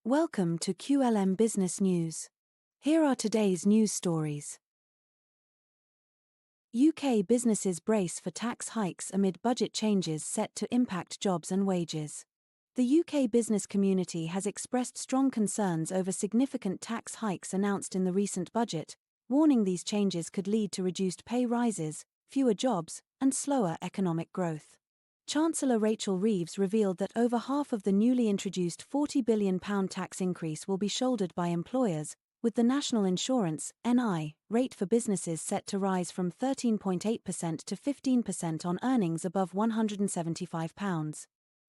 Welcome to QLM Business News. Here are today's news stories. UK businesses brace for tax hikes amid budget changes set to impact jobs and wages. The UK business community has expressed strong concerns over significant tax hikes announced in the recent budget, warning these changes could lead to reduced pay rises, fewer jobs, and slower economic growth. Chancellor Rachel Reeves revealed that over half of the newly introduced £40 billion tax increase will be shouldered by employers, with the National Insurance (NI) rate for businesses set to rise from 13.8% to 15% on earnings above £175.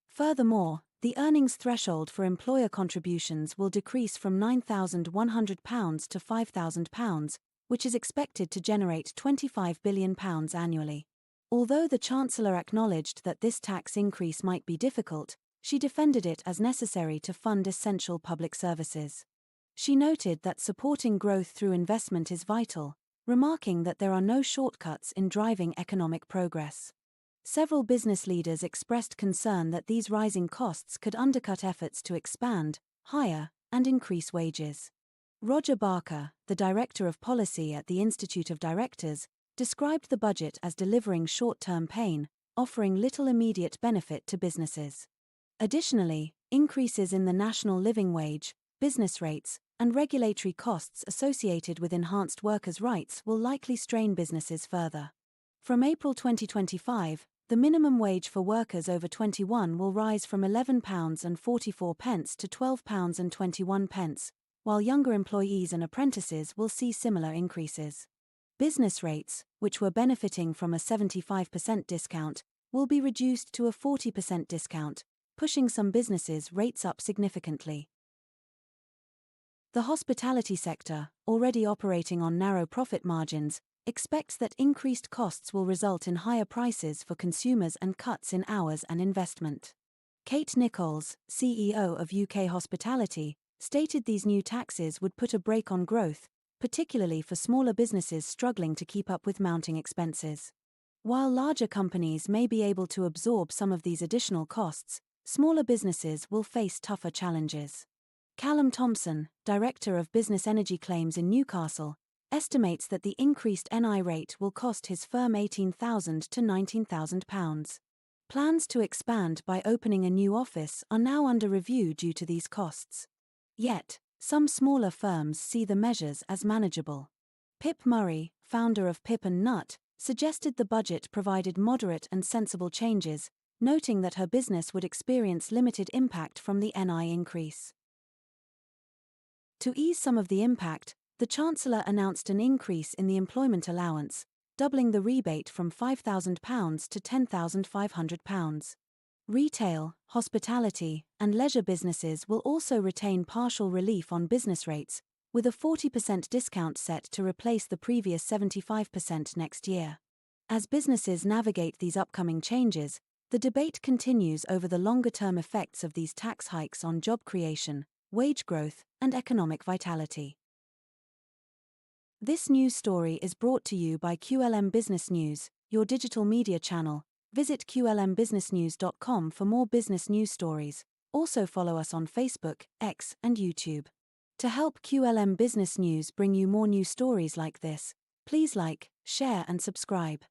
Furthermore, the earnings threshold for employer contributions will decrease from £9,100 to £5,000, which is expected to generate £25 billion annually. Although the Chancellor acknowledged that this tax increase might be difficult, she defended it as necessary to fund essential public services. She noted that supporting growth through investment is vital, remarking that there are no shortcuts in driving economic progress. Several business leaders expressed concern that these rising costs could undercut efforts to expand, hire, and increase wages. Roger Barker, the Director of Policy at the Institute of Directors, described the budget as delivering short-term pain, offering little immediate benefit to businesses. Additionally, increases in the national living wage, business rates, and regulatory costs associated with enhanced workers' rights will likely strain businesses further. From April 2025, the minimum wage for workers over 21 will rise from £11.44 to £12.21, while younger employees and apprentices will see similar increases. Business rates, which were benefiting from a 75% discount, will be reduced to a 40% discount, pushing some businesses' rates up significantly. The hospitality sector, already operating on narrow profit margins, expects that increased costs will result in higher prices for consumers and cuts in hours and investment. Kate Nichols, CEO of UK Hospitality, stated these new taxes would put a brake on growth, particularly for smaller businesses struggling to keep up with mounting expenses. While larger companies may be able to absorb some of these additional costs, smaller businesses will face tougher challenges. Callum Thompson, Director of Business Energy Claims in Newcastle, estimates that the increased NI rate will cost his firm £18,000 to £19,000. Plans to expand by opening a new office are now under review due to these costs. Yet, some smaller firms see the measures as manageable. Pip Murray, founder of Pip & Nut, suggested the budget provided moderate and sensible changes, noting that her business would experience limited impact from the NI increase. To ease some of the impact, the Chancellor announced an increase in the employment allowance, doubling the rebate from £5,000 to £10,500. Retail, hospitality, and leisure businesses will also retain partial relief on business rates, with a 40% discount set to replace the previous 75% next year. As businesses navigate these upcoming changes, the debate continues over the longer-term effects of these tax hikes on job creation, wage growth, and economic vitality. This news story is brought to you by QLM Business News, your digital media channel. Visit qlmbusinessnews.com for more business news stories. Also follow us on Facebook, X, and YouTube. To help QLM Business News bring you more new stories like this, please like, share and subscribe.